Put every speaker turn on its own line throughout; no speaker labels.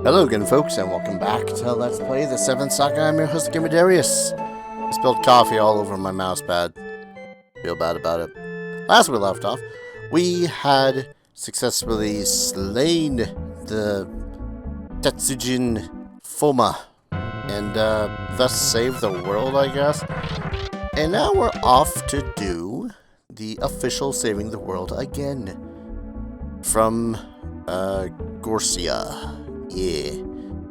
Hello again, folks, and welcome back to Let's Play the 7th Saga. I'm your host, Gamer Darius. I spilled coffee all over my mouse pad. Feel bad about it. Last we left off, we had successfully slain the Tetsujin Foma, and thus saved the world, I guess. And now we're off to do the official saving the world again. From, Gorsia. Yeah.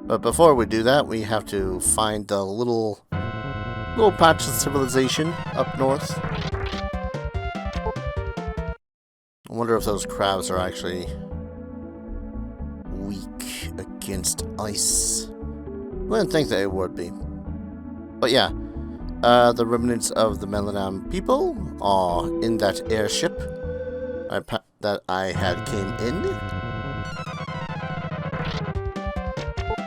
But before we do that, we have to find the little patch of civilization up north. I wonder if those crabs are actually weak against ice. I wouldn't think that it would be. But yeah, the remnants of the Melanam people are in that airship that I had came in.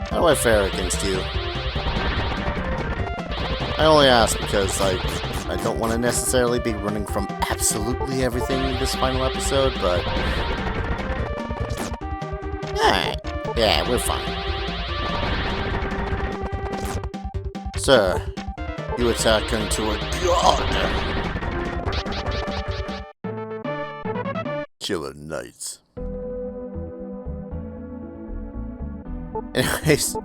How do I fare against you? I only ask because, like, I don't want to necessarily be running from absolutely everything in this final episode, but... Alright. Yeah, we're fine. Sir, you attack into a god! Killer Knights. Anyways,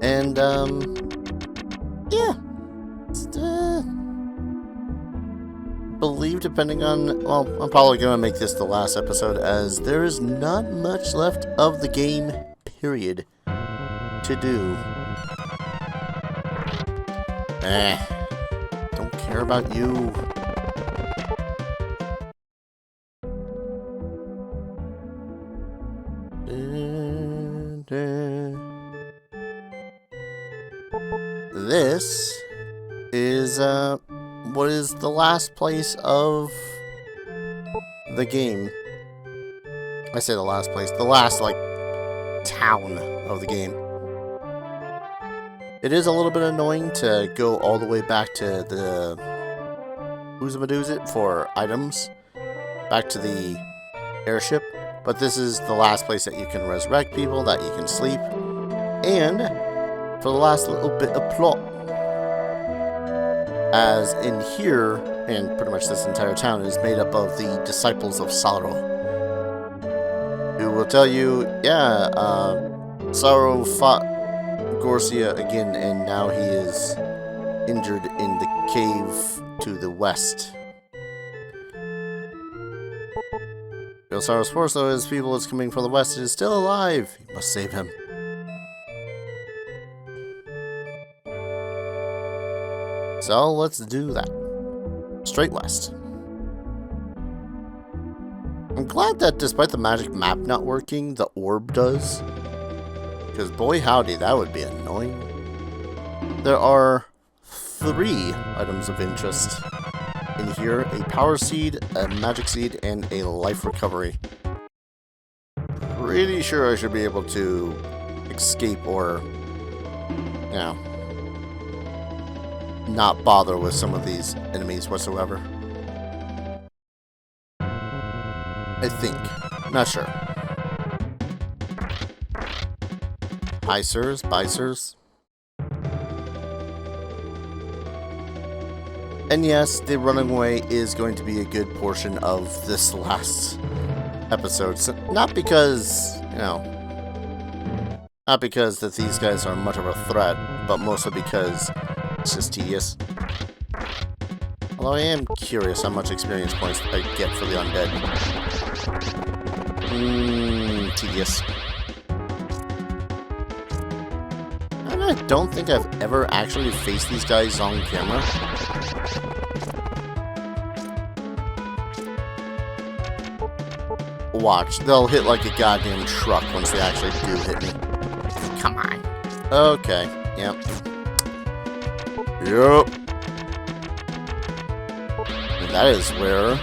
and, yeah, believe depending on, well, I'm probably going to make this the last episode, as there is not much left of the game, period, to do. Don't care about you. This is, what is the last place of the game. I say the last place, the last, like, town of the game. It is a little bit annoying to go all the way back to the Oozamadooza for items, back to the airship, but this is the last place that you can resurrect people, that you can sleep, and for the last little bit of plot. As in here, and pretty much this entire town is made up of the Disciples of Sorrow, who will tell you, yeah, Sorrow fought Gorsia again, and now he is injured in the cave to the west. Real Sorrow's force, though his people is coming from the west, is still alive. You must save him. So let's do that. Straight west. I'm glad that despite the magic map not working, the orb does. Because boy howdy, that would be annoying. There are 3 items of interest in here. A power seed, a magic seed, and a life recovery. Pretty sure I should be able to escape or, you know, not bother with some of these enemies whatsoever. I think. Not sure. Hi, sirs. Bye, sirs. And yes, the running away is going to be a good portion of this last episode. So, not because, you know, not because that these guys are much of a threat, but mostly because it's just tedious. Although I am curious how much experience points I get for the undead. Tedious. And I don't think I've ever actually faced these guys on camera. Watch, they'll hit like a goddamn truck once they actually do hit me. Come on. Okay, yep. Yup. And that is where,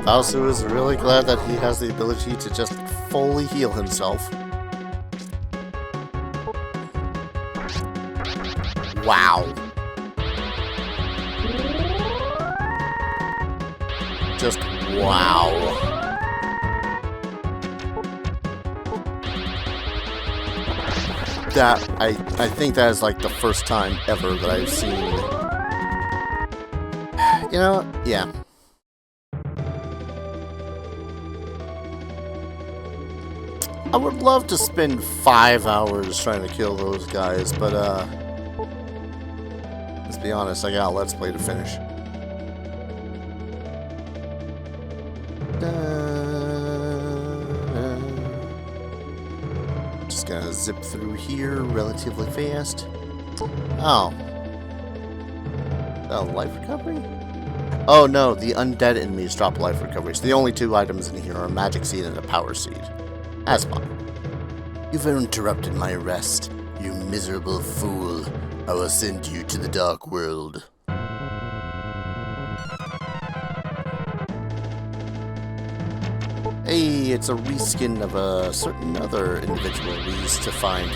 Valsu is really glad that he has the ability to just fully heal himself. Wow. Just wow. that I think that is like the first time ever that I've seen. You know, yeah. I would love to spend 5 hours trying to kill those guys, but let's be honest, I got a Let's Play to finish. Just gonna zip through here relatively fast. Oh. Life recovery? Oh no, the undead enemies drop life recovery. So the only 2 items in here are a magic seed and a power seed. That's fine. You've interrupted my rest, you miserable fool. I will send you to the dark world. Hey, it's a reskin of a certain other individual we used to find.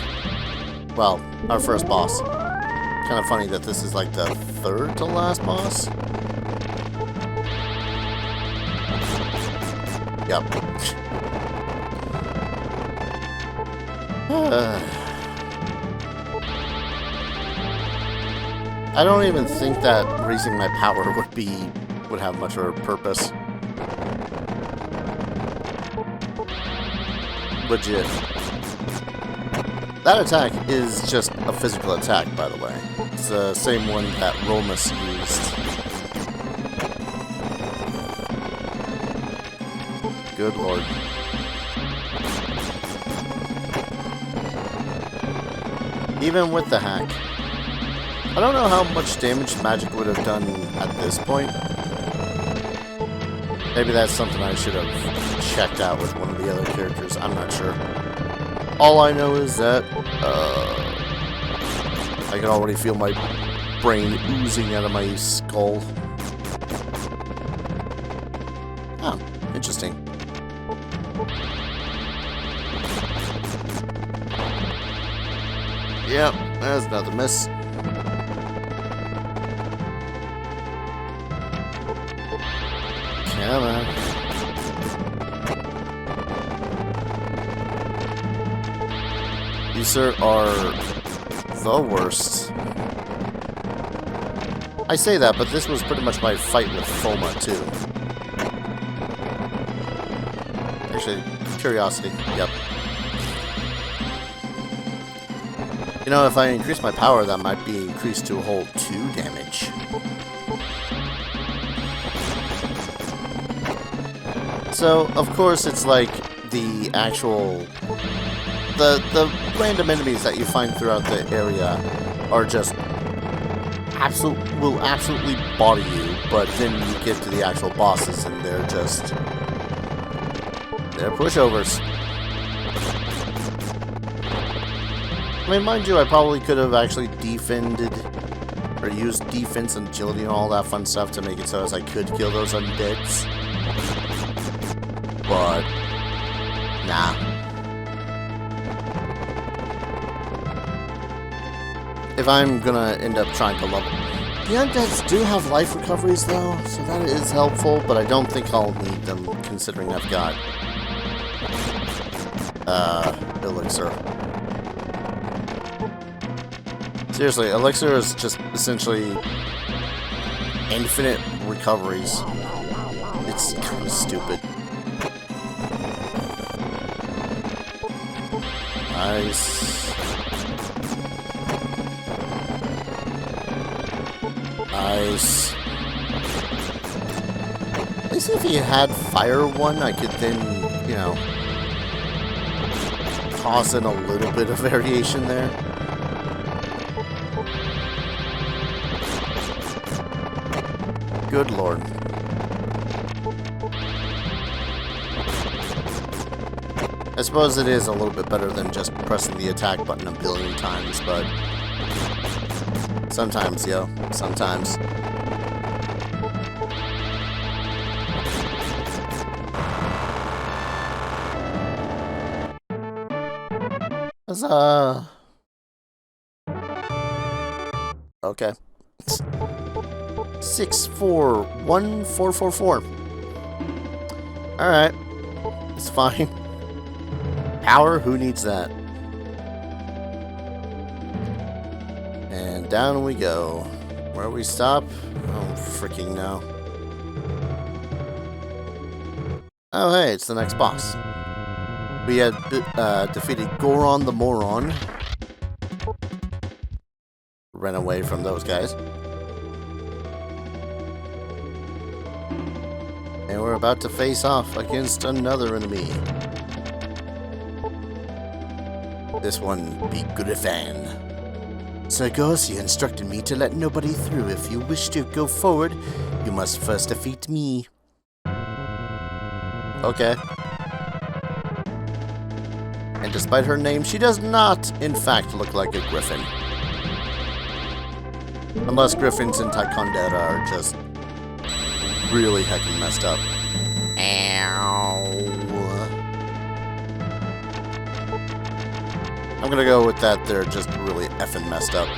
Well, our first boss. Kind of funny that this is like the 3rd to last boss. Yep. I don't even think that raising my power would have much of a purpose. Legit. That attack is just a physical attack, by the way. It's the same one that Romus used. Good lord. Even with the hack. I don't know how much damage magic would have done at this point. Maybe that's something I should have checked out with one of the other characters. I'm not sure. All I know is that I can already feel my brain oozing out of my skull. Oh, interesting. Yep, that's another miss. Come on. You, sir, are the worst. I say that, but this was pretty much my fight with Foma, too. Actually, curiosity. Yep. You know, if I increase my power, that might be increased to a whole 2 damage. So, of course, it's like the actual... The random enemies that you find throughout the area are just... will absolutely body you, but then you get to the actual bosses and they're just... they're pushovers. I mean, mind you, I probably could have actually defended or used defense and agility and all that fun stuff to make it so as I could kill those undeads. But, nah. If I'm gonna end up trying to level... The undeads do have life recoveries, though, so that is helpful, but I don't think I'll need them, considering I've got... Elixir. Seriously, Elixir is just essentially infinite recoveries. It's kind of stupid. Nice. Nice. At least if he had fire one, I could then, you know, toss in a little bit of variation there. Good lord. I suppose it is a little bit better than just pressing the attack button a billion times, but sometimes, yo, sometimes. Huzzah! Okay. 641444. Alright. It's fine. Power? Who needs that? down we go. Where we stop? Oh, freaking no. Oh, hey, it's the next boss. We had defeated Goron the Moron. Ran away from those guys. And we're about to face off against another enemy. This one be Griffin. Sir Gorsia instructed me to let nobody through. If you wish to go forward, you must first defeat me. Okay. And despite her name, she does not, in fact, look like a griffin. Unless griffins in Taekwondo are just really heckin' messed up. Ow. I'm gonna go with that they're just really effing messed up.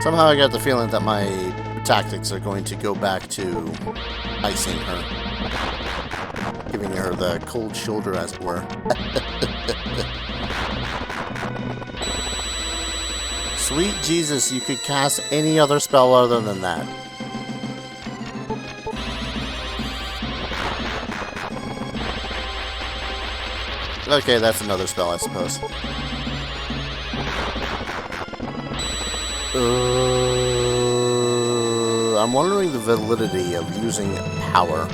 Somehow I got the feeling that my tactics are going to go back to icing her. Giving her the cold shoulder, as it were. Sweet Jesus, you could cast any other spell other than that. Okay, that's another spell, I suppose. I'm wondering the validity of using power.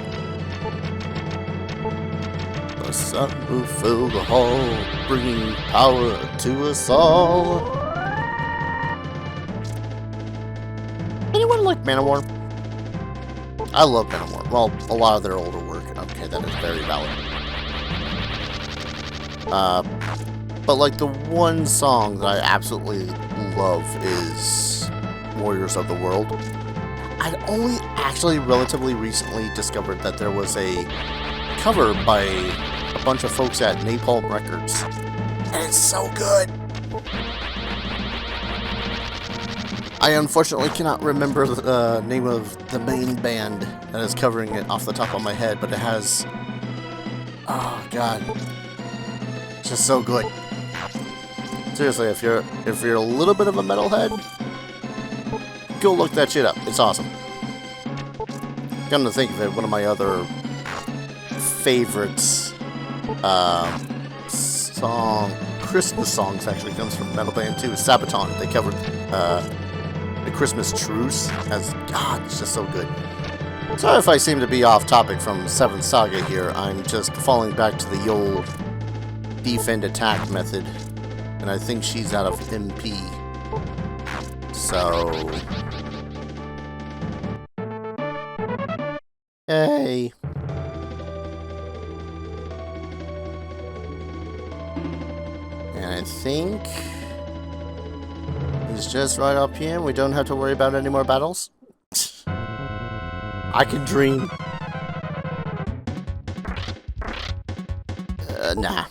The sun will fill the hall, bringing power to us all. Anyone like Manowar? I love Manowar. Well, a lot of their older work. Okay, that is very valid. But like the one song that I absolutely love is Warriors of the World. I'd only actually relatively recently discovered that there was a cover by a bunch of folks at Napalm Records. And it's so good! I unfortunately cannot remember the name of the main band that is covering it off the top of my head, but it has... Oh, God. It's just so good. Seriously, if you're a little bit of a metalhead, go look that shit up. It's awesome. Come to think of it, one of my other favorites Christmas songs actually comes from a metal band too. Sabaton. They covered the Christmas Truce. God, it's just so good. Sorry if I seem to be off topic from 7th Saga here. I'm just falling back to the old defend attack method. And I think she's out of MP. So... Hey. And I think... he's just right up here. We don't have to worry about any more battles. I can dream. Nah.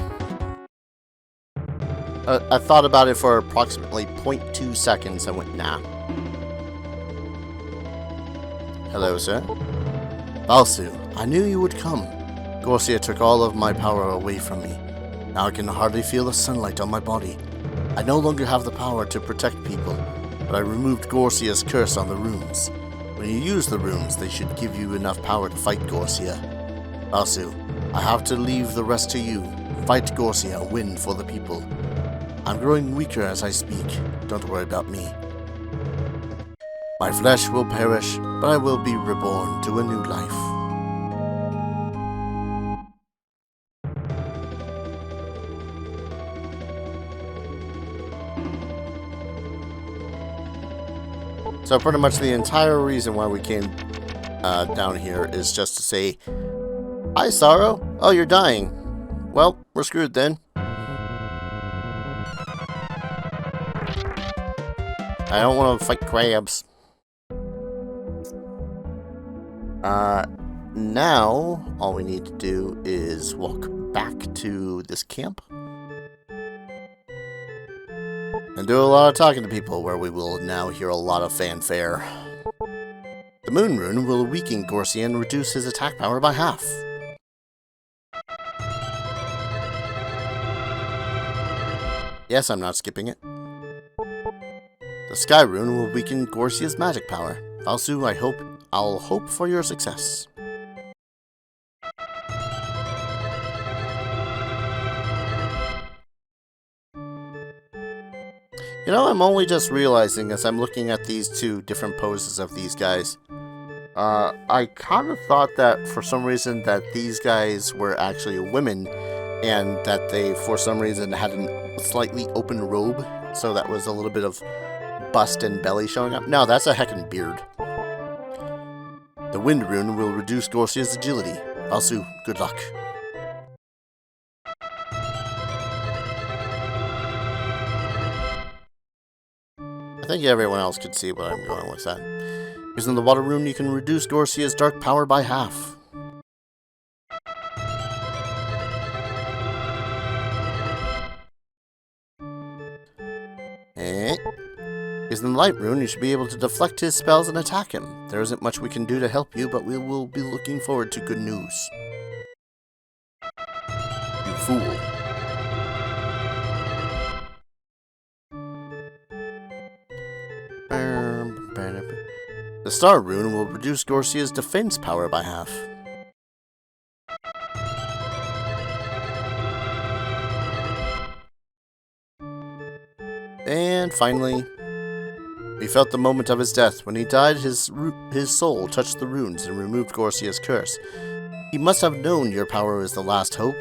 I thought about it for approximately 0.2 seconds and went, nah. Hello, sir. Valsu, I knew you would come. Gorsia took all of my power away from me. Now I can hardly feel the sunlight on my body. I no longer have the power to protect people, but I removed Gorsia's curse on the runes. When you use the runes, they should give you enough power to fight Gorsia. Valsu, I have to leave the rest to you. Fight Gorsia, win for the people. I'm growing weaker as I speak. Don't worry about me. My flesh will perish, but I will be reborn to a new life. So pretty much the entire reason why we came down here is just to say, hi, Sorrow. Oh, you're dying. Well, we're screwed then. I don't want to fight crabs. Now, all we need to do is walk back to this camp. And do a lot of talking to people, where we will now hear a lot of fanfare. The Moon Rune will weaken Gorsia and reduce his attack power by half. Yes, I'm not skipping it. The Sky Rune will weaken Gorsia's magic power. Valsu, I'll hope for your success. You know, I'm only just realizing as I'm looking at these two different poses of these guys. I kind of thought that for some reason that these guys were actually women and that they, for some reason, had a slightly open robe. So that was a little bit of bust and belly showing up. No, that's a heckin' beard. The Wind Rune will reduce Gorsia's agility. Valsu, good luck. I think everyone else could see what I'm going with that. Using the Water Rune, you can reduce Gorsia's dark power by half. Using the Light Rune, you should be able to deflect his spells and attack him. There isn't much we can do to help you, but we will be looking forward to good news. You fool. The Star Rune will reduce Gorsia's defense power by half. And finally, we felt the moment of his death. When he died, his soul touched the runes and removed Gorsia's curse. He must have known your power is the last hope.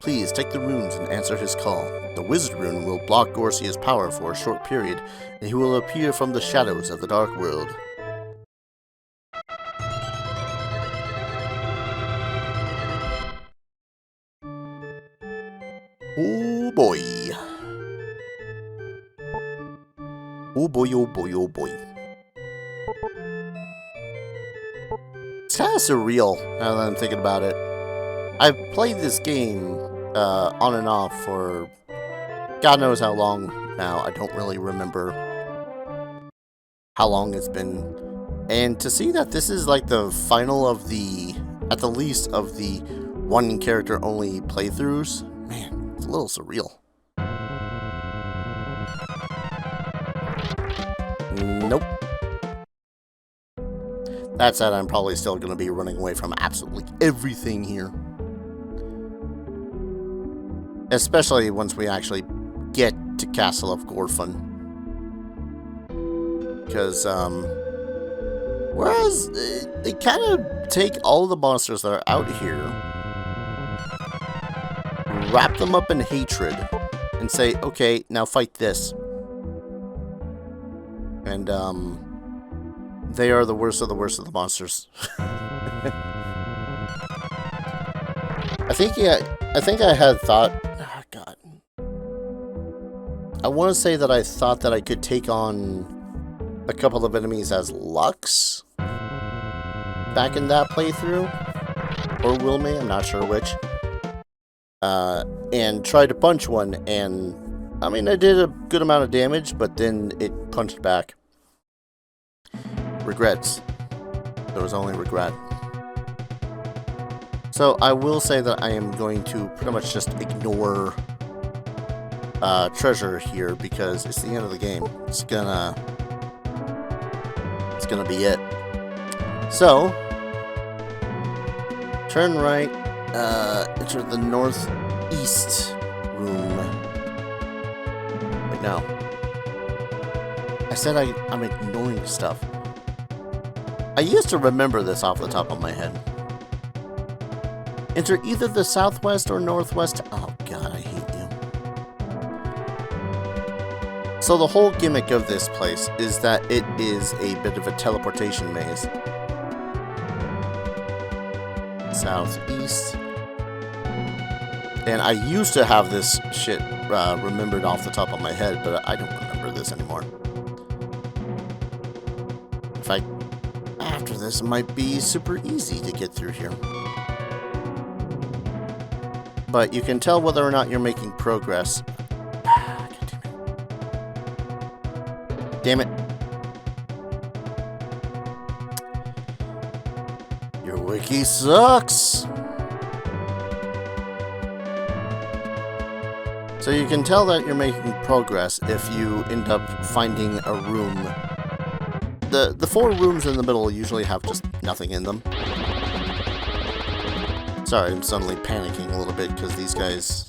Please take the runes and answer his call. The Wizard Rune will block Gorsia's power for a short period, and he will appear from the shadows of the Dark World. Oh boy. Oh boy, oh boy, oh boy. It's kind of surreal now that I'm thinking about it. I've played this game on and off for God knows how long now. I don't really remember how long it's been. And to see that this is like the final of the, at the least, of the one character only playthroughs, man, it's a little surreal. Nope. That said, I'm probably still going to be running away from absolutely everything here. Especially once we actually get to Castle of Gorfin. Because, whereas they kind of take all the monsters that are out here, wrap them up in hatred, and say, okay, now fight this. And, they are the worst of the worst of the monsters. I think I had thought, oh God. I want to say that I thought that I could take on a couple of enemies as Lux back in that playthrough, or Wilme, I'm not sure which, and try to punch one, and I mean, I did a good amount of damage, but then it punched back. Regrets. There was only regret. So I will say that I am going to pretty much just ignore treasure here because it's the end of the game. It's gonna be it. So turn right, enter the northeast room. Wait, no. I said I'm ignoring stuff. I used to remember this off the top of my head. Enter either the southwest or northwest. Oh God, I hate you. So the whole gimmick of this place is that it is a bit of a teleportation maze. Southeast. And I used to have this shit remembered off the top of my head, but I don't remember this anymore. In fact, after this, it might be super easy to get through here. But you can tell whether or not you're making progress. God damn it. Your wiki sucks. So you can tell that you're making progress if you end up finding a room. The 4 rooms in the middle usually have just nothing in them. Sorry, I'm suddenly panicking a little bit because these guys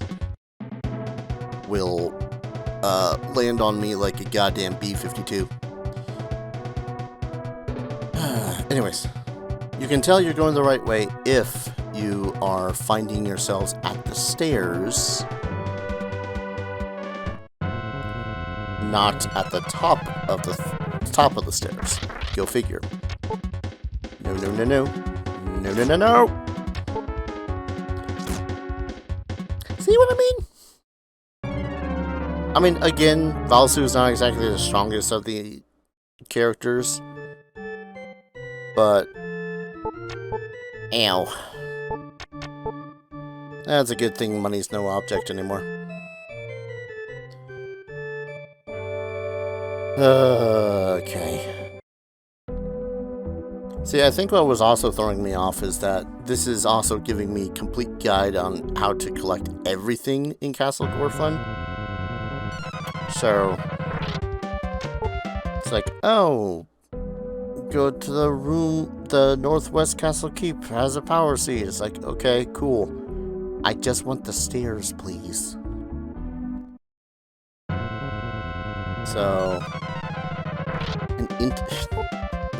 will land on me like a goddamn B-52. Anyways, you can tell you're going the right way if you are finding yourselves at the stairs, not at the top of the stairs. Go figure. No, no, no, no. No, no, no, no. See what I mean? I mean, again, Valsu is not exactly the strongest of the characters, but ow. That's a good thing money's no object anymore. Okay. See, I think what was also throwing me off is that this is also giving me a complete guide on how to collect everything in Castle Gorfun. So, it's like, oh, go to the room, the Northwest Castle Keep has a power seat. It's like, okay, cool. I just want the stairs, please. So,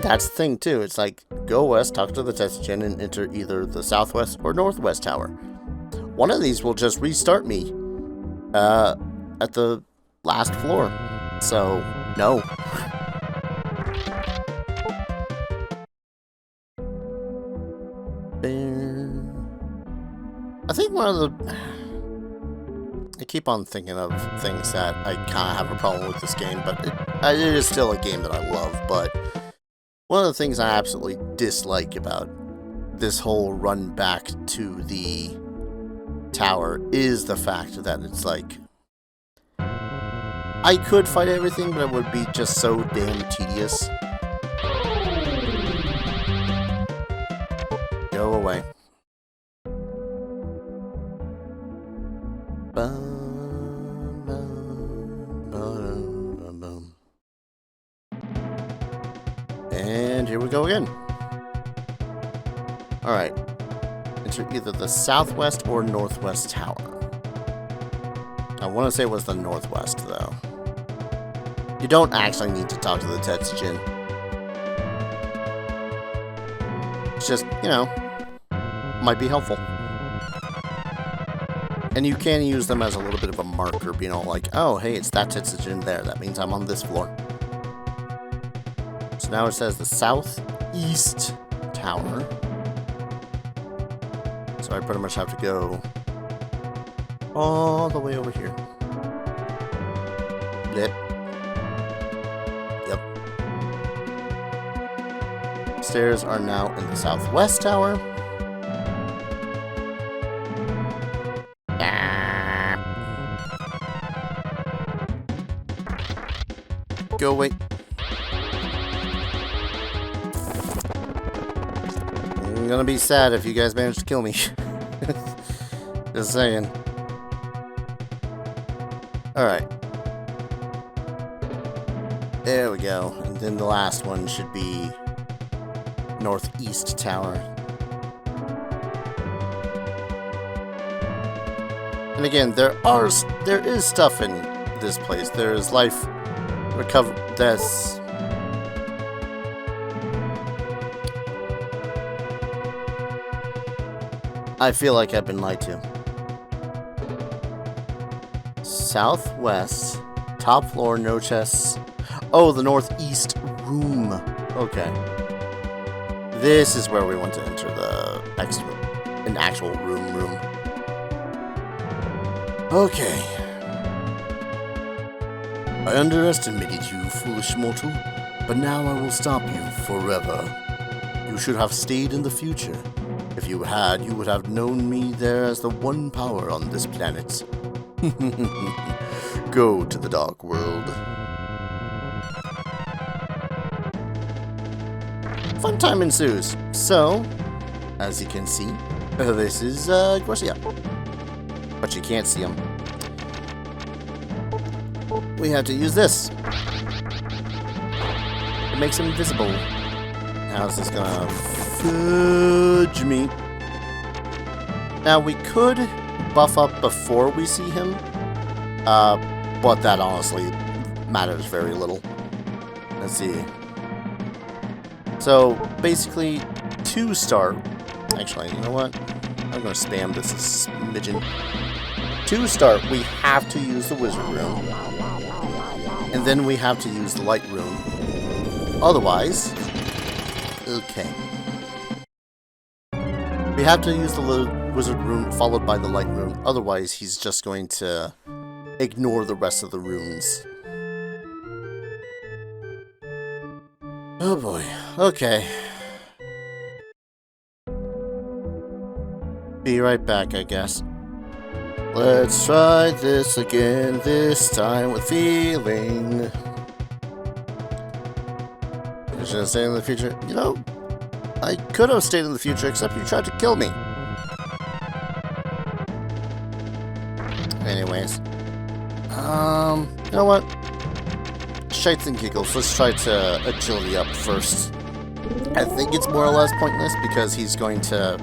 that's the thing too. It's like, go west, talk to the Tetsugen, and enter either the Southwest or Northwest Tower. One of these will just restart me at the last floor. So, no. I think one of the... I keep on thinking of things that I kind of have a problem with this game, but it is still a game that I love, but one of the things I absolutely dislike about this whole run back to the tower is the fact that it's like, I could fight everything, but it would be just so damn tedious. Go away. And here we go again. Alright. Enter either the Southwest or Northwest Tower. I want to say it was the Northwest, though. You don't actually need to talk to the Tetsugen. It's just, you know, might be helpful. And you can use them as a little bit of a marker, being all like, oh, hey, it's that Tetsugen there. That means I'm on this floor. So now it says the Southeast Tower. So I pretty much have to go all the way over here. Blip. Yep. Stairs are now in the Southwest Tower. Go away. I'm gonna be sad if you guys manage to kill me. Just saying. Alright. There we go. And then the last one should be Northeast Tower. And again, there is stuff in this place. There is life recover. That's... I feel like I've been lied to. Southwest, top floor, no chests. Oh, the Northeast room. Okay. This is where we want to enter the an actual room. Okay. I underestimated you, foolish mortal, but now I will stop you forever. You should have stayed in the future. If you had, you would have known me there as the one power on this planet. Go to the dark world. Fun time ensues. So, as you can see, this is Gorsia. But you can't see him. we have to use this. It makes him invisible. How's this gonna fudge me? Now, we could buff up before we see him, but that honestly matters very little. Let's see. So, basically, to start... Actually, you know what? I'm going to spam this a smidgen. To start, we have to use the Wizard Room. And then we have to use the Light Room. Otherwise... Okay. We have to use the Wizard Room followed by the Light Room. Otherwise, he's just going to ignore the rest of the runes. Oh boy. Okay. Be right back, I guess. Let's try this again, this time with feeling. I should have stayed in the future. You know, I could have stayed in the future, except you tried to kill me. Anyways. You know what? Shites and giggles. Let's try to agility up first. I think it's more or less pointless because he's going to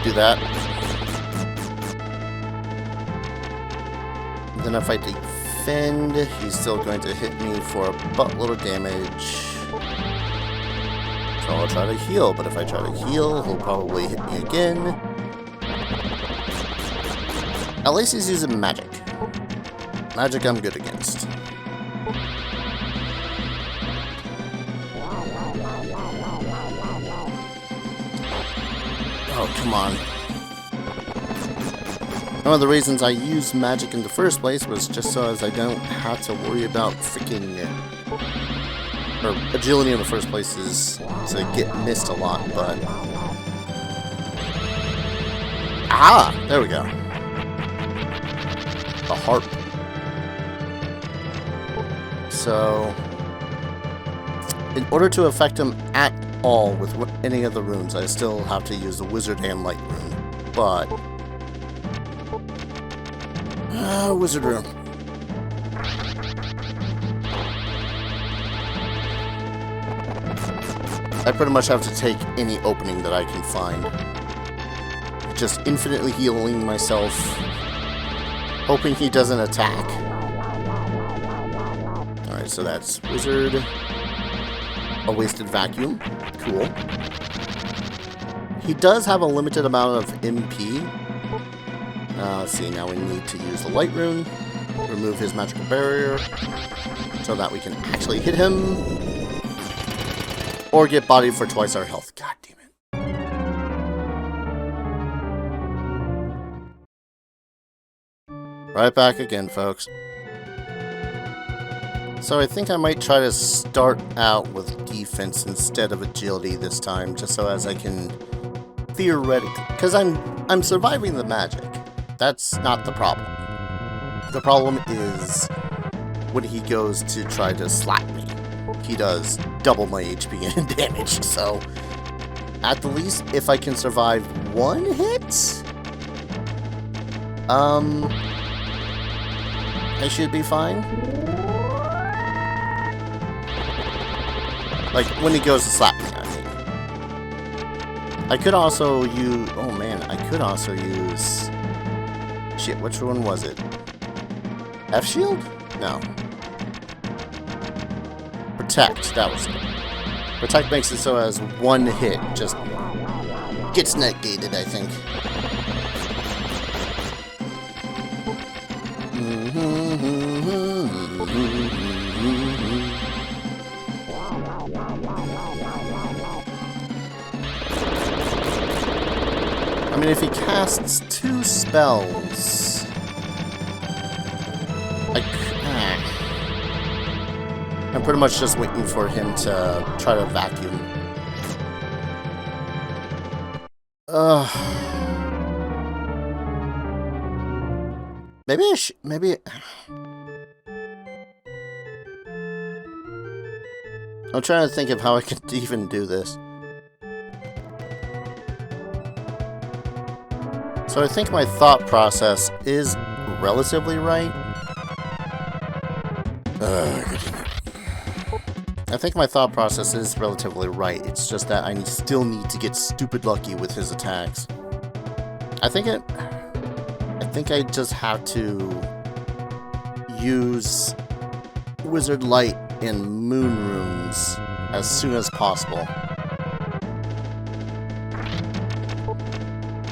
do that. And then if I defend, he's still going to hit me for a buttload of damage. So I'll try to heal, but if I try to heal, he'll probably hit me again. At least he's using magic. Magic I'm good against. Oh, come on. One of the reasons I used magic in the first place was just so as I don't have to worry about freaking... or agility in the first place is to get missed a lot, but... Ah! There we go. The harp. So... in order to affect him at all with any of the runes, I still have to use the Wizard and Light rune. But... Wizard room. I pretty much have to take any opening that I can find. Just infinitely healing myself, hoping he doesn't attack. Alright, so that's Wizard. A wasted vacuum. Cool. He does have a limited amount of MP. Let's see, now we need to use the Light Rune, remove his magical barrier, so that we can actually hit him, or get bodied for twice our health. God damn it. Right back again, folks. So I think I might try to start out with defense instead of agility this time, just so as I can theoretically, because I'm surviving the magic. That's not the problem. The problem is when he goes to try to slap me. He does double my HP and damage, so at the least, if I can survive one hit, I should be fine. Like, when he goes to slap me, I mean. I could also use... Oh man, I could also use... Shit, which one was it? F-Shield? No. Protect, that was it. Protect makes it so as one hit just gets negated, I think. I mean, if he casts 2 spells... I'm pretty much just waiting for him to try to vacuum. Maybe I should... Maybe... I'm trying to think of how I could even do this. So I think my thought process is relatively right. I think my thought process is relatively right. It's just that I still need to get stupid lucky with his attacks. I think I just have to use Wizard Light in Moon Runes as soon as possible.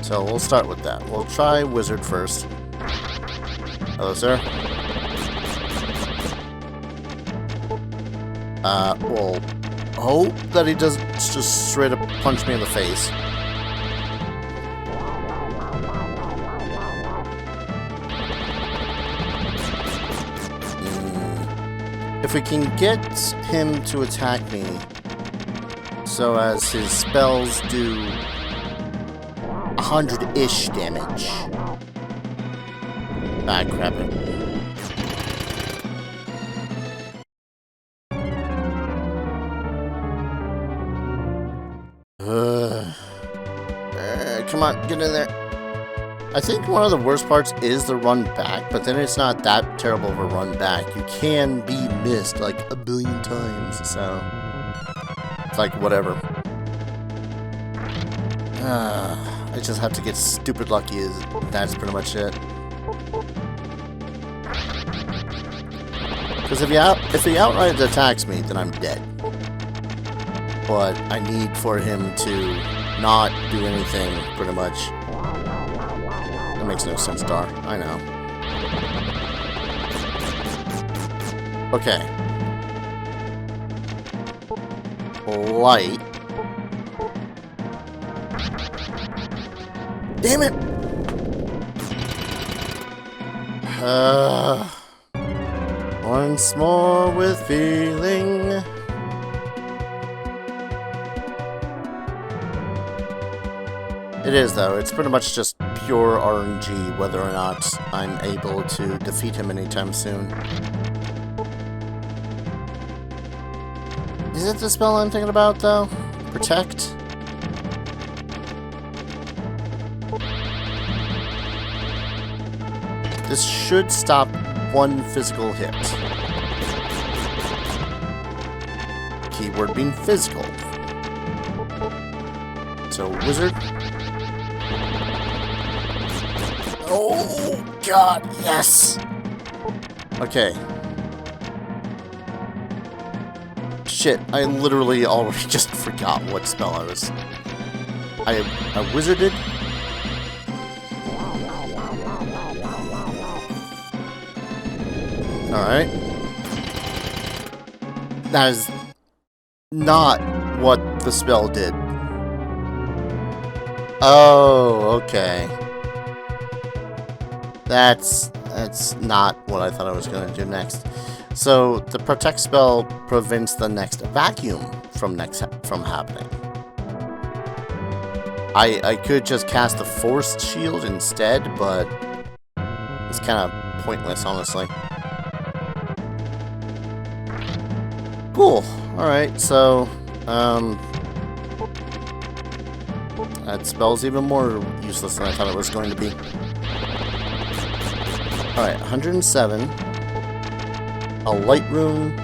So we'll start with that. We'll try Wizard first. Hello, sir. We'll hope that he doesn't just straight up punch me in the face. If we can get him to attack me so as his spells do 100-ish damage. Ah, crap it. Come on, get in there. I think one of the worst parts is the run back, but then it's not that terrible of a run back. You can be missed like a billion times, so it's like whatever. I just have to get stupid lucky. That's pretty much it. Because if he outright attacks me, then I'm dead. But I need for him to not do anything, pretty much. That makes no sense, Dar. I know. Okay. Light. Damn it! Once more with feeling. It is, though. It's pretty much just pure RNG whether or not I'm able to defeat him anytime soon. Is it the spell I'm thinking about, though? Protect? This should stop one physical hit. Keyword being physical. So, Wizard. Oh, God, yes! Okay. Shit, I literally already just forgot what spell I was... I wizarded? Alright. That is not what the spell did. Oh, okay. That's not what I thought I was going to do next. So, the protect spell prevents the next vacuum from happening. I could just cast the forced shield instead, but it's kind of pointless, honestly. Cool. Alright, so, that spell's even more useless than I thought it was going to be. Alright, 107. A light rune.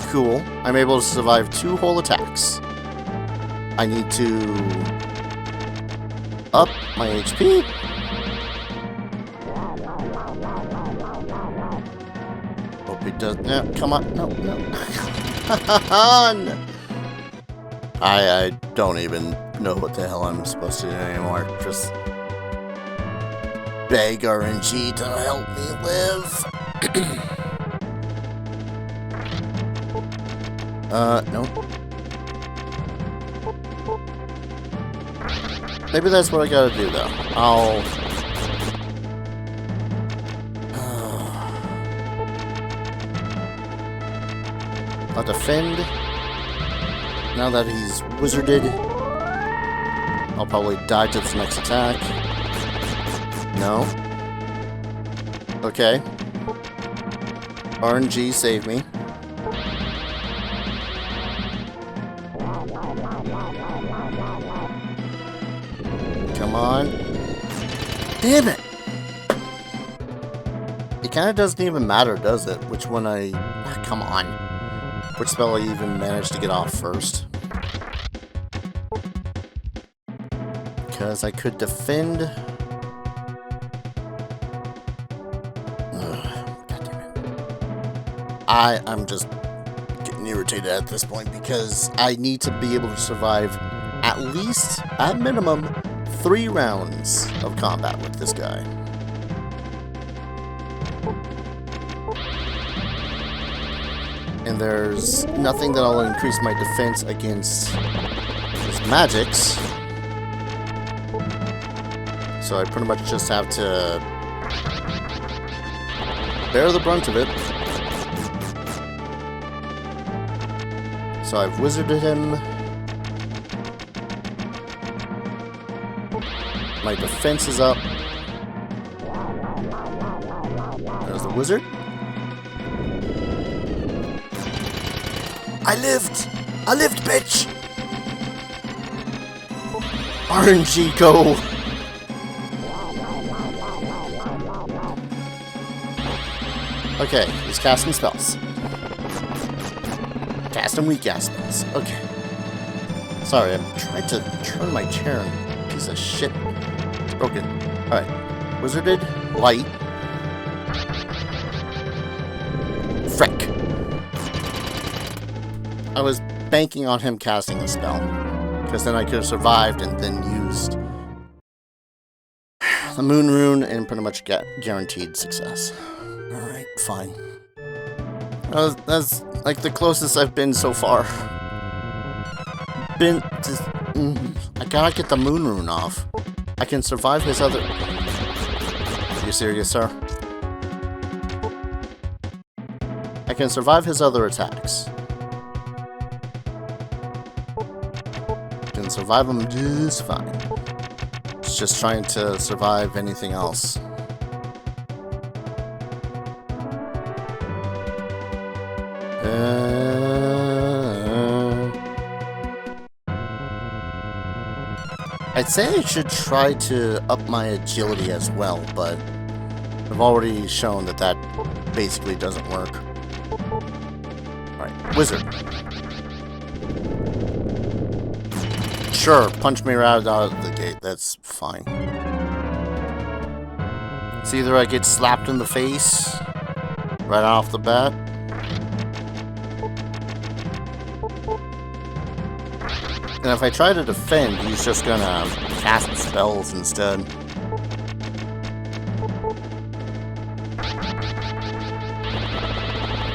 Cool. I'm able to survive 2 whole attacks. I need to up my HP. Hope he does. No, come on. No, no. I don't even know what the hell I'm supposed to do anymore. Just beg RNG to help me live. No. Maybe that's what I gotta do, though. I'll defend. Now that he's wizarded, I'll probably die to this next attack. No. Okay. RNG, save me. Come on. Damn it! kind of doesn't even matter, does it? Which one I... come on. Which spell I even managed to get off first. Because I could defend... God damn it. I'm just getting irritated at this point because I need to be able to survive at least, at minimum, 3 rounds of combat with this guy. And there's nothing that'll increase my defense against his magics. So I pretty much just have to bear the brunt of it. So I've wizarded him. My defense is up. There's the wizard. I lived! I lived, bitch! RNG, go! Okay, he's casting spells. Casting weak-ass spells. Okay. Sorry, I'm trying to turn my chair and piece of shit. It's broken. Alright. Wizarded, light. Frick. I was banking on him casting a spell, because then I could have survived and then used the Moon Rune and pretty much get guaranteed success. Alright, fine. That's like the closest I've been so far. I gotta get the Moon Rune off. I can survive his other... Are you serious, sir? I can survive his other attacks. Can survive them just fine. It's just trying to survive anything else. I'd say I should try to up my agility as well, but I've already shown that that basically doesn't work. Alright, wizard. Sure, punch me right out of the gate, that's fine. It's either I get slapped in the face right off the bat, and if I try to defend, he's just gonna cast spells instead.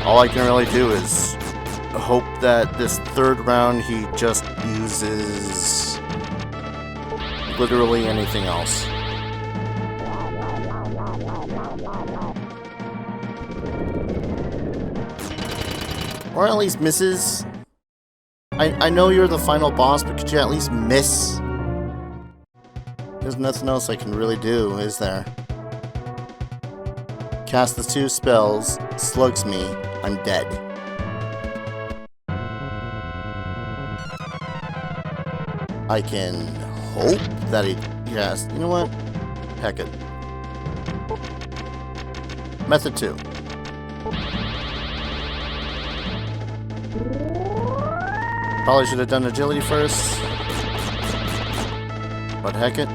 All I can really do is hope that this third round he just uses literally anything else. Or at least misses. I know you're the final boss, but could you at least miss? There's nothing else I can really do, is there? Cast the 2 spells, slugs me, I'm dead. I can hope that he... Yes, you know what? Heck it. Method 2. Probably should have done agility first. But heck it.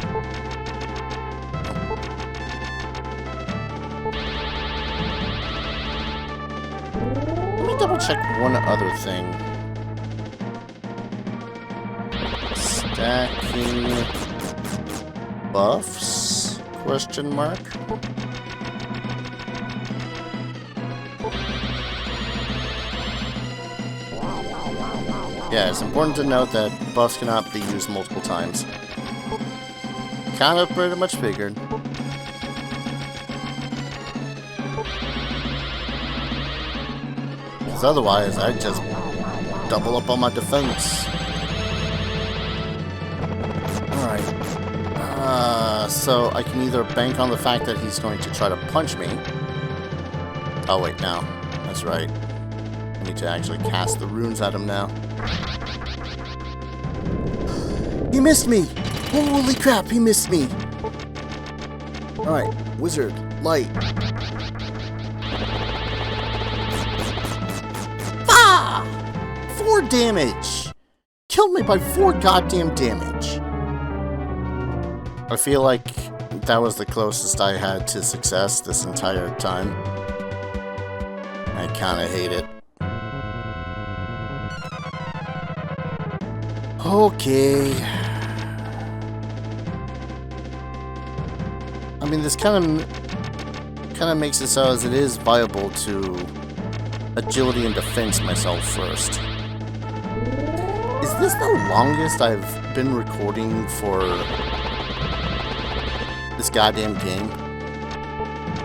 Let me double check one other thing. Stacking buffs? Question mark. Yeah, it's important to note that buffs cannot be used multiple times. Kind of pretty much figured. Because otherwise, I'd just double up on my defense. Alright. So I can either bank on the fact that he's going to try to punch me. Oh wait, no. That's right. I need to actually cast the runes at him now. He missed me! Holy crap, he missed me! Alright, wizard, light. damage! Killed me by 4 goddamn damage. I feel like that was the closest I had to success this entire time. I kinda hate it. Okay. I mean, this kind of makes it so as it is viable to agility and defense myself first. Is this the longest I've been recording for this goddamn game?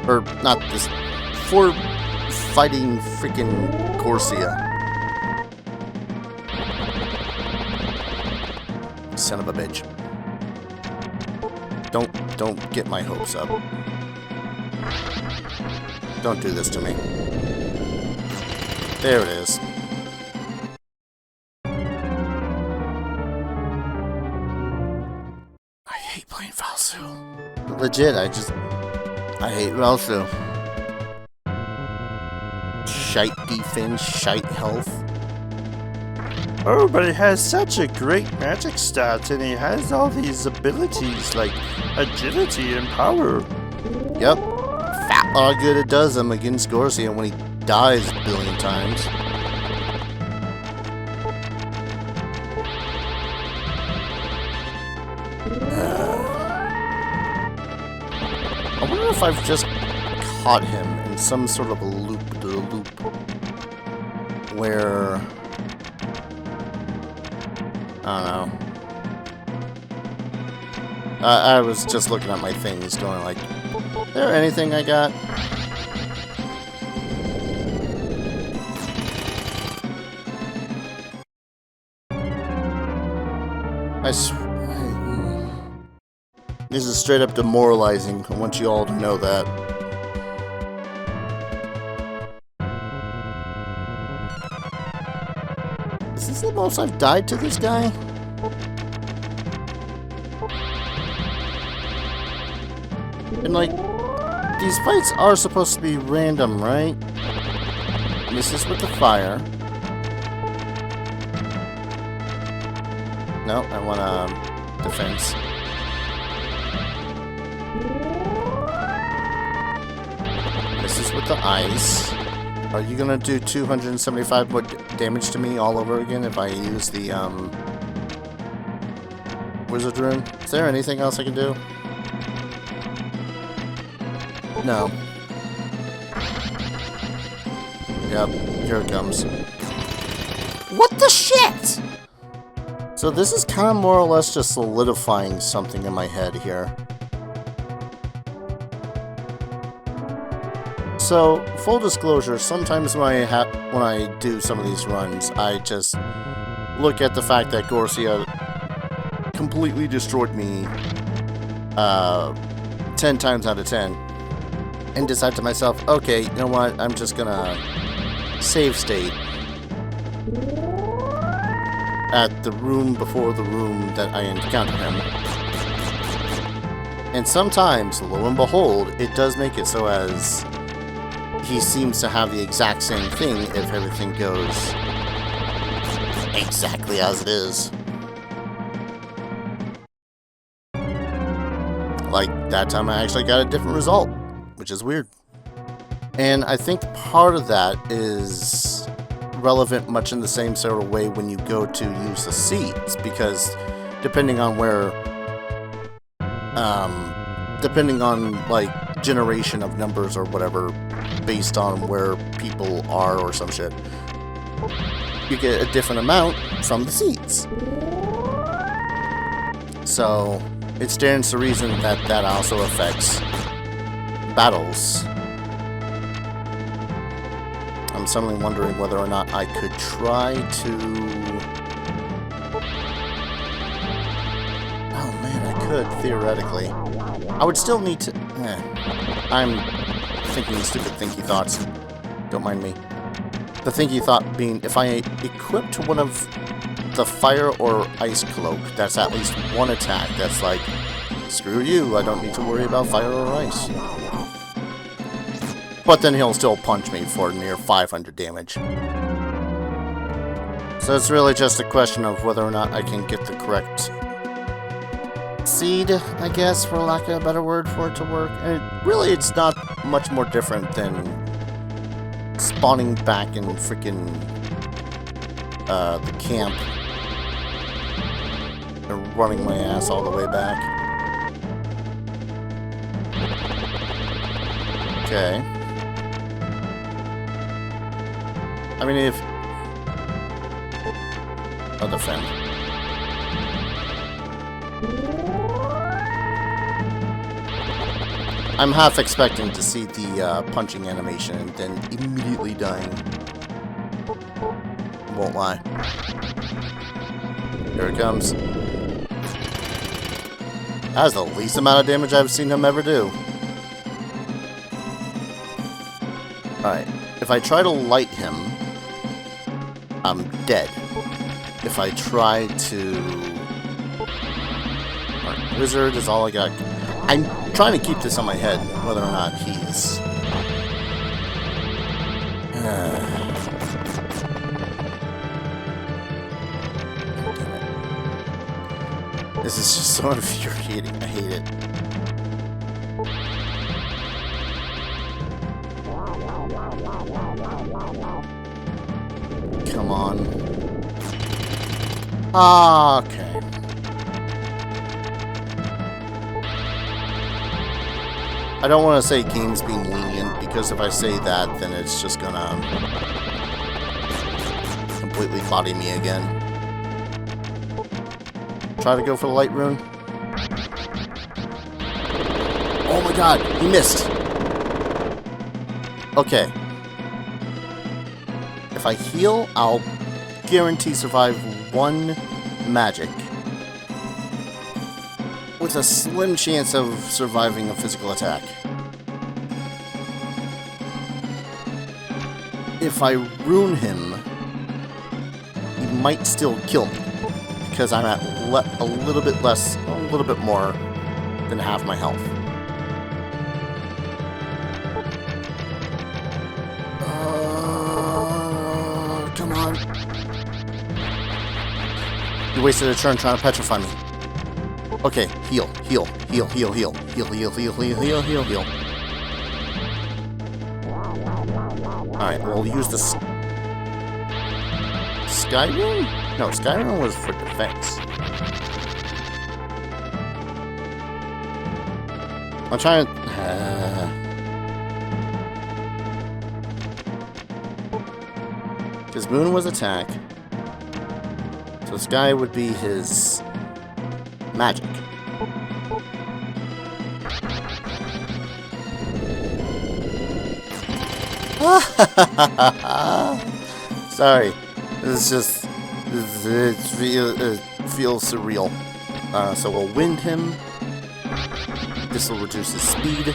Or not this, for fighting freaking Gorsia. Son of a bitch. Don't get my hopes up. Don't do this to me. There it is. I hate playing Valsu. Legit, I hate Valsu. Shite defense, shite health.
Oh, but he has such a great magic stat, and he has all these abilities like agility and power.
Yep. Fat how good it does him against Gorsia when he dies a billion times. I wonder if I've just caught him in some sort of a loop where I don't know. I was just looking at my things going like, is there anything I got? This is straight up demoralizing. I want you all to know that. Is this the most I've died to this guy? And like, these fights are supposed to be random, right? This is with the fire. No, I want defense. This is with the ice. Are you gonna do 275 more damage to me all over again if I use the wizard rune? Is there anything else I can do? No. Yep, here it comes. What the shit? So this is kind of more or less just solidifying something in my head here. So, full disclosure, sometimes when I do some of these runs, I just look at the fact that Gorsia completely destroyed me 10 times out of 10 and decide to myself, okay, you know what, I'm just gonna save state at the room before the room that I encounter him. And sometimes, lo and behold, it does make it so as he seems to have the exact same thing if everything goes exactly as it is. Like, that time I actually got a different result, which is weird. And I think part of that is relevant much in the same sort of way when you go to use the seeds, because depending on where, depending on, like, generation of numbers or whatever, based on where people are or some shit, you get a different amount from the seeds. So it stands to reason that that also affects battles. I'm suddenly wondering whether or not I could try to... Oh man, I could, theoretically. I would still need to... I'm thinking stupid thinky thoughts. Don't mind me. The thinky thought being, if I equipped one of the fire or ice cloak, that's at least one attack. That's like, screw you, I don't need to worry about fire or ice. But then he'll still punch me for near 500 damage. So it's really just a question of whether or not I can get the correct seed, I guess, for lack of a better word for it to work. And really, it's not much more different than spawning back in freaking the camp and running my ass all the way back. Okay. I mean, if... I'll defend. I'm half expecting to see the punching animation and then immediately dying. Won't lie. Here it comes. That is the least amount of damage I've seen him ever do. Alright, if I try to light him, I'm dead. If I try to... Alright, wizard is all I got. I'm trying to keep this on my head, whether or not he's... This is just so infuriating. I hate it. Come on. Okay. I don't want to say games being lenient, because if I say that, then it's just gonna completely cloudy me again. Try to go for the light rune. Oh my god, he missed. Okay. If I heal, I'll guarantee survive one magic. With a slim chance of surviving a physical attack. If I rune him, he might still kill me. Because I'm at a little bit less, a little bit more than half my health. Come on. You wasted a turn trying to petrify me. Okay, heal, heal, heal, heal, heal, heal, heal, heal, heal, heal, heal, heal. Alright, we'll use the Sky Rune? No, Sky Rune was for defense. I'm trying to... His moon was attack. So Sky would be his... magic. Sorry. This is just... It feels surreal. So we'll wind him. This will reduce his speed.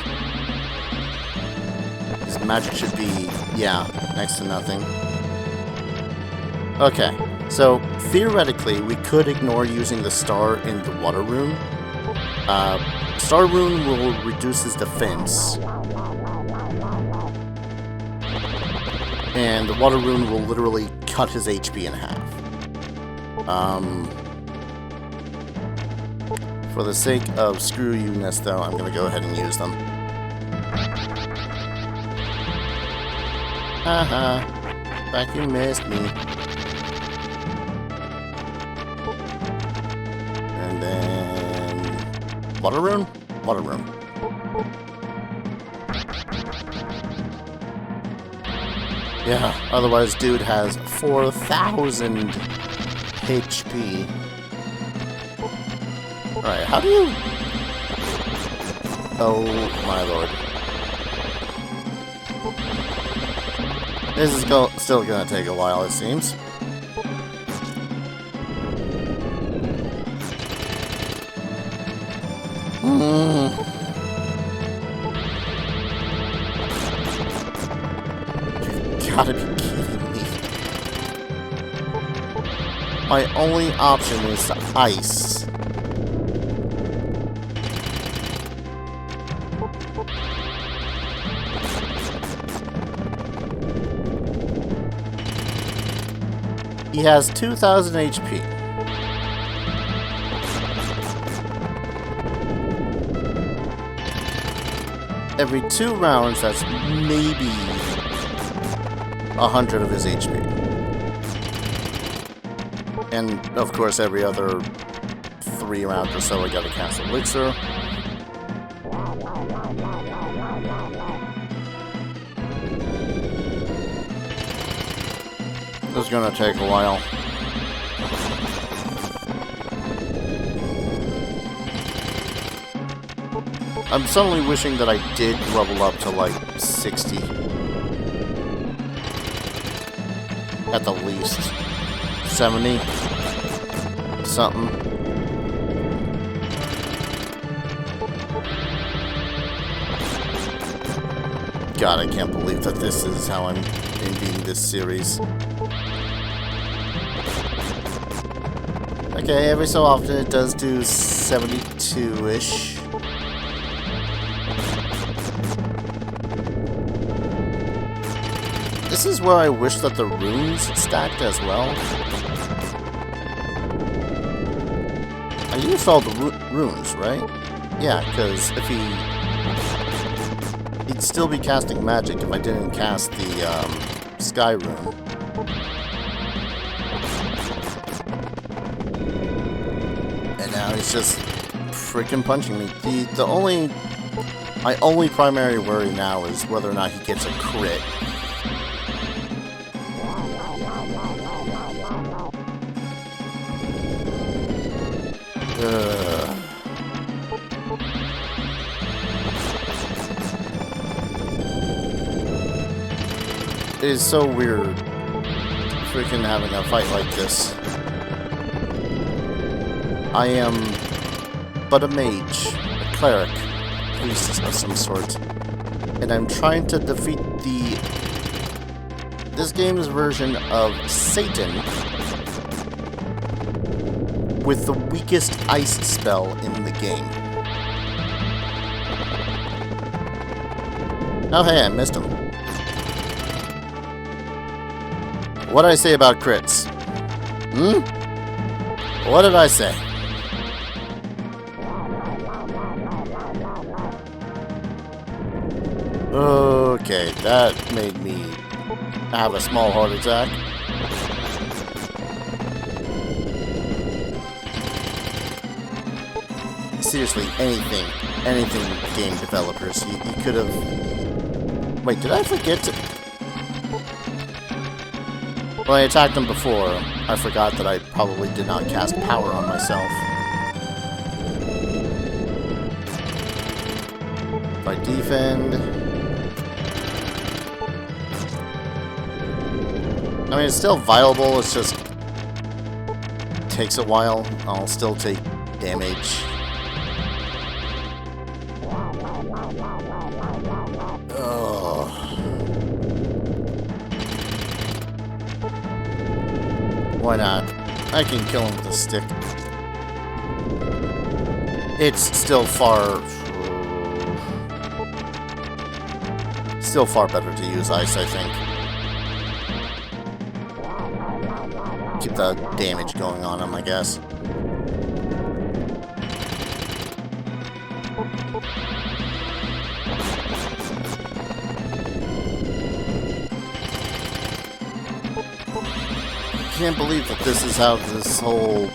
His magic should be, yeah, next to nothing. Okay. So, theoretically, we could ignore using the star in the water rune. Star rune will reduce his defense. And the water rune will literally cut his HP in half. For the sake of screw you-ness, though, I'm going to go ahead and use them. Haha. Back you missed me. And then... Water rune? Water rune. Yeah, otherwise dude has 4,000 HP. Alright, how do you... Oh my lord. This is still gonna take a while, it seems. You gotta be kidding me. My only option is to ice. He has 2,000 HP. Every 2 rounds, that's maybe 100 of his HP. And, of course, every other 3 rounds or so, I gotta cast Elixir. This is gonna take a while. I'm suddenly wishing that I did level up to like 60. At the least. 70. Something. God, I can't believe that this is how I'm ending this series. Okay, every so often it does do 72-ish. This is where I wish that the runes stacked as well. I used all the runes, right? Yeah, because if he'd still be casting magic if I didn't cast the sky rune. And now he's just freaking punching me. My only primary worry now is whether or not he gets a crit. It is so weird freaking having a fight like this. I am but a mage, a cleric, priest of some sort, and I'm trying to defeat this game's version of Satan with the weakest ice spell in the game. Oh hey, I missed him. What'd I say about crits? What did I say? Okay, that made me have a small heart attack. Seriously, anything game developers, you could have... Wait, did I forget to... When I attacked them before, I forgot that I probably did not cast power on myself. If I defend... I mean, it's still viable, it's just... takes a while. I'll still take damage. Why not? I can kill him with a stick. It's still far better to use ice, I think. Keep the damage going on him, I guess. I can't believe that this is how this whole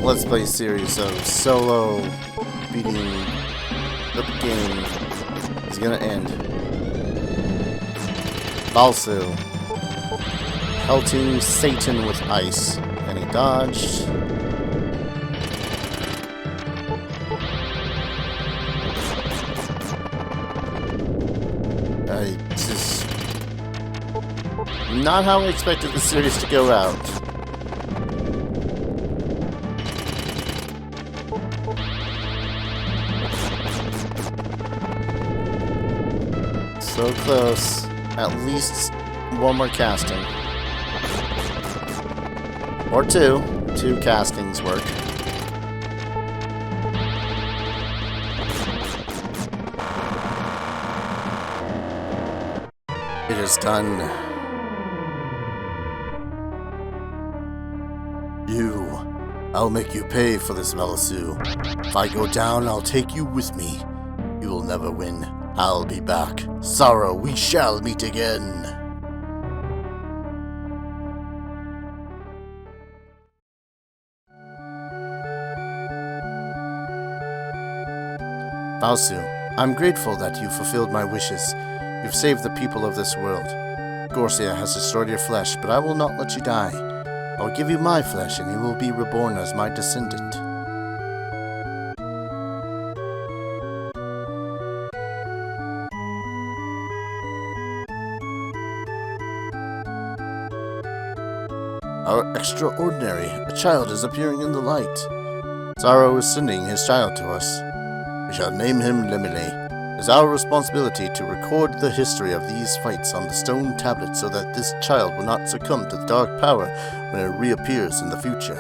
Let's Play series of solo beating the game is gonna end. Valsu pelting Satan with ice, and he dodged. Not how I expected the series to go out. So close. At least one more casting. Or two. 2 castings work. It is done. I'll make you pay for this, Valsu. If I go down, I'll take you with me. You will never win. I'll be back. Sorrow, we shall meet again. Valsu, I'm grateful that you fulfilled my wishes. You've saved the people of this world. Gorsia has destroyed your flesh, but I will not let you die. I will give you my flesh, and you will be reborn as my descendant. How extraordinary! A child is appearing in the light. Sorrow is sending his child to us. We shall name him Lemile. It is our responsibility to record the history of these fights on the stone tablet so that this child will not succumb to the dark power when it reappears in the future.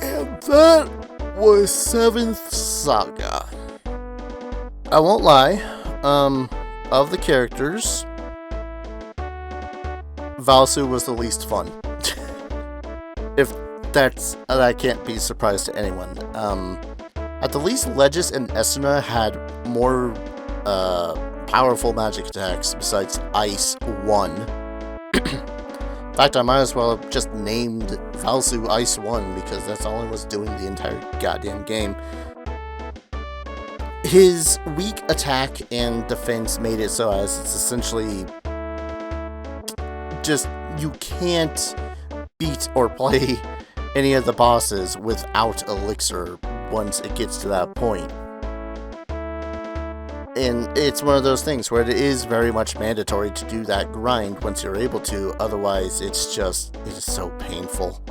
And that was 7th Saga. I won't lie, of the characters, Valsu was the least fun. If that can't be a surprise to anyone. At the least, Legis and Esuna had more powerful magic attacks besides Ice 1. In fact, I might as well have just named Valsu Ice 1 because that's all I was doing the entire goddamn game. His weak attack and defense made it so as it's essentially just you can't beat or play any of the bosses without elixir once it gets to that point. And it's one of those things where it is very much mandatory to do that grind once you're able to, otherwise it is so painful.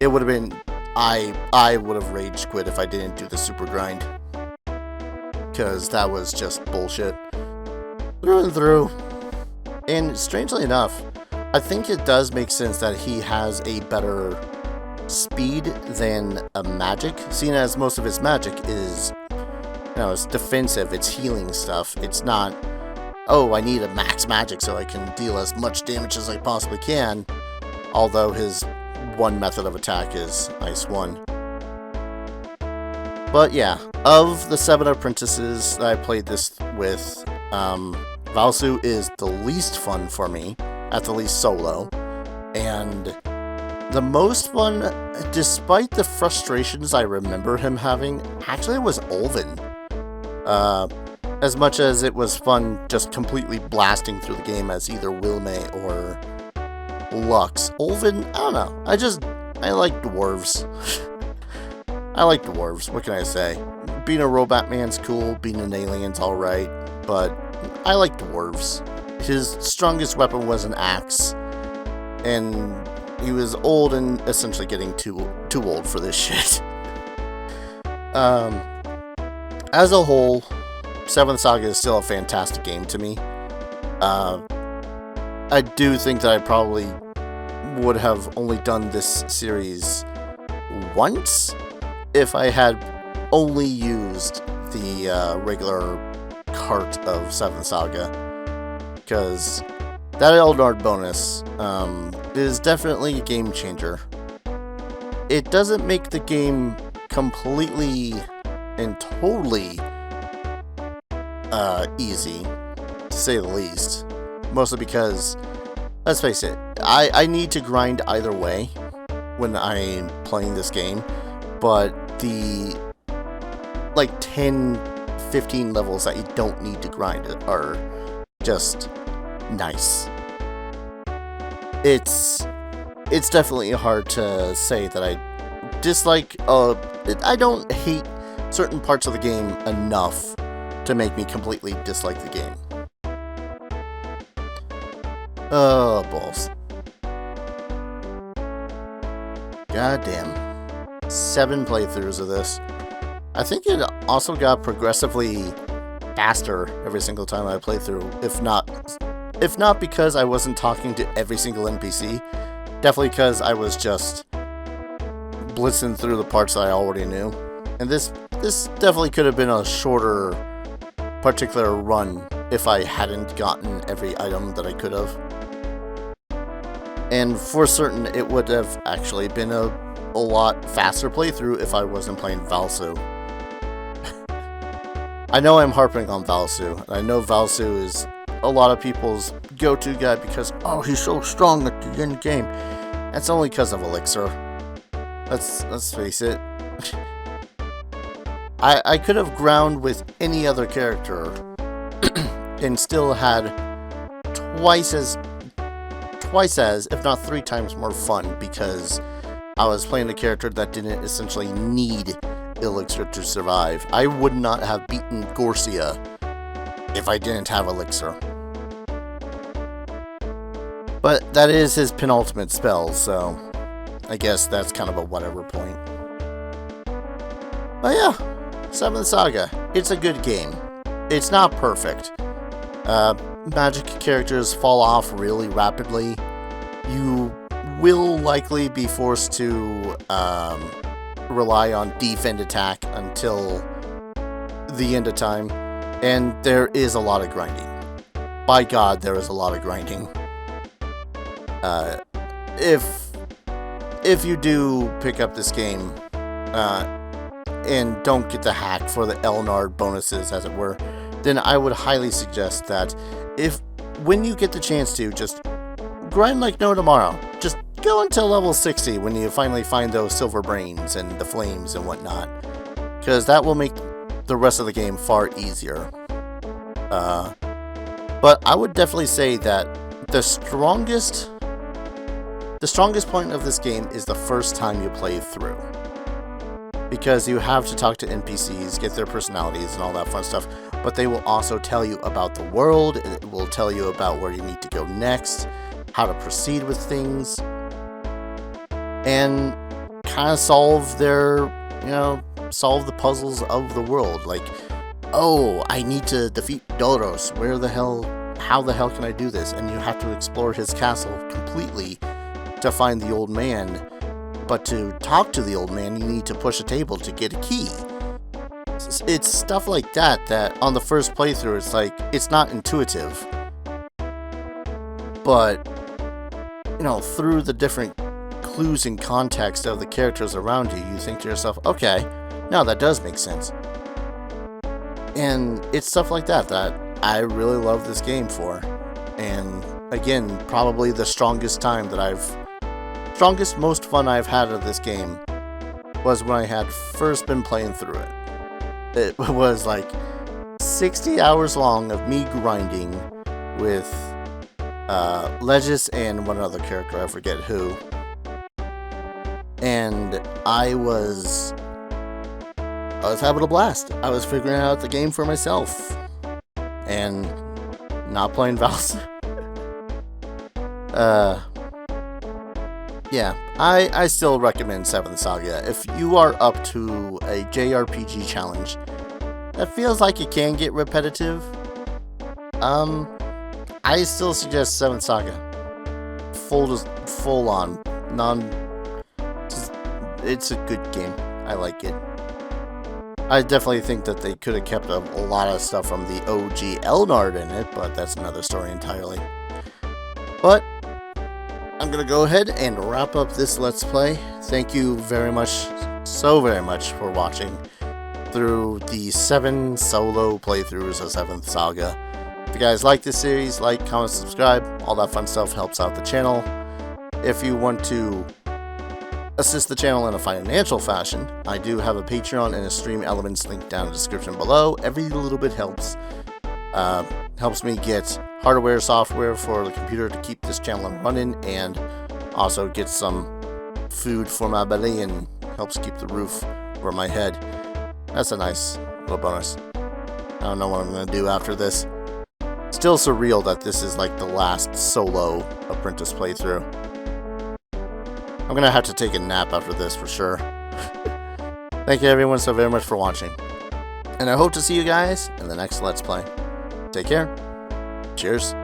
It would have been, I would have rage quit if I didn't do the super grind. Because that was just bullshit. Through and through. And strangely enough, I think it does make sense that he has a better speed than a magic, seeing as most of his magic is, it's defensive, it's healing stuff. It's not, oh, I need a max magic so I can deal as much damage as I possibly can, although his one method of attack is Ice 1. But yeah, of the 7 apprentices that I played this with, Valsu is the least fun for me, at the least solo, and the most fun, despite the frustrations I remember him having, actually was Olvin. As much as it was fun just completely blasting through the game as either Wilme or Lux, Olvin, I don't know, I like dwarves. I like dwarves, what can I say? Being a robot man's cool, being an alien's alright, but I like dwarves. His strongest weapon was an axe, and he was old and essentially getting too old for this shit. As a whole, 7th Saga is still a fantastic game to me. I do think that I probably would have only done this series once if I had only used the regular cart of 7th Saga, because that Eldard bonus is definitely a game changer. It doesn't make the game completely and totally easy, to say the least. Mostly because, let's face it, I need to grind either way when I'm playing this game, but the 10-15 levels that you don't need to grind it are just nice. It's definitely hard to say that I dislike, I don't hate certain parts of the game enough to make me completely dislike the game. Oh, balls. Goddamn. 7 playthroughs of this. I think it also got progressively faster every single time I play through, if not because I wasn't talking to every single NPC, definitely because I was just blitzing through the parts that I already knew. And this definitely could have been a shorter particular run if I hadn't gotten every item that I could have. And for certain, it would have actually been a lot faster playthrough if I wasn't playing Valsu. I know I'm harping on Valsu, and I know Valsu is a lot of people's go-to guy because, oh, he's so strong at the end game. That's only because of Elixir. Let's face it. I could have ground with any other character and still had twice as, if not 3 times more fun, because I was playing a character that didn't essentially need Elixir to survive. I would not have beaten Gorsia if I didn't have Elixir. But that is his penultimate spell, so I guess that's kind of a whatever point. But yeah, 7th Saga. It's a good game. It's not perfect. Magic characters fall off really rapidly. You will likely be forced to rely on defend attack until the end of time, and there is a lot of grinding. By God, there is a lot of grinding. If you do pick up this game and don't get the hack for the Elnard bonuses, as it were, then I would highly suggest that when you get the chance to, just grind like no tomorrow. Just go until level 60 when you finally find those silver brains and the flames and whatnot, because that will make the rest of the game far easier. But I would definitely say that the strongest point of this game is the first time you play through, because you have to talk to NPCs, get their personalities and all that fun stuff, but they will also tell you about the world, and it will tell you about where you need to go next, how to proceed with things, and kind of solve the puzzles of the world. Like, oh, I need to defeat Doros. How the hell can I do this? And you have to explore his castle completely to find the old man. But to talk to the old man, you need to push a table to get a key. It's stuff like that on the first playthrough, it's like, it's not intuitive. But, through the different clues and context of the characters around you, you think to yourself, okay, now that does make sense. And it's stuff like that I really love this game for. And again, probably the strongest most fun I've had of this game was when I had first been playing through it. It was like 60 hours long of me grinding with Legis and one other character, I forget who. And I was having a blast. I was figuring out the game for myself and not playing Valsu. Yeah, I still recommend 7th Saga. If you are up to a JRPG challenge that feels like it can get repetitive, I still suggest 7th Saga. Full on, it's a good game. I like it. I definitely think that they could have kept a lot of stuff from the OG Elnard in it, but that's another story entirely. But I'm going to go ahead and wrap up this Let's Play. Thank you very much, so very much, for watching through the 7 solo playthroughs of 7th Saga. If you guys like this series, like, comment, subscribe, all that fun stuff helps out the channel. If you want to assist the channel in a financial fashion, I do have a Patreon and a Stream Elements link down in the description below. Every little bit helps. Helps me get hardware, software for the computer to keep this channel running, and also get some food for my belly and helps keep the roof over my head. That's a nice little bonus. I don't know what I'm going to do after this. Still surreal that this is like the last solo Apprentice playthrough. I'm going to have to take a nap after this for sure. Thank you everyone so very much for watching. And I hope to see you guys in the next Let's Play. Take care. Cheers.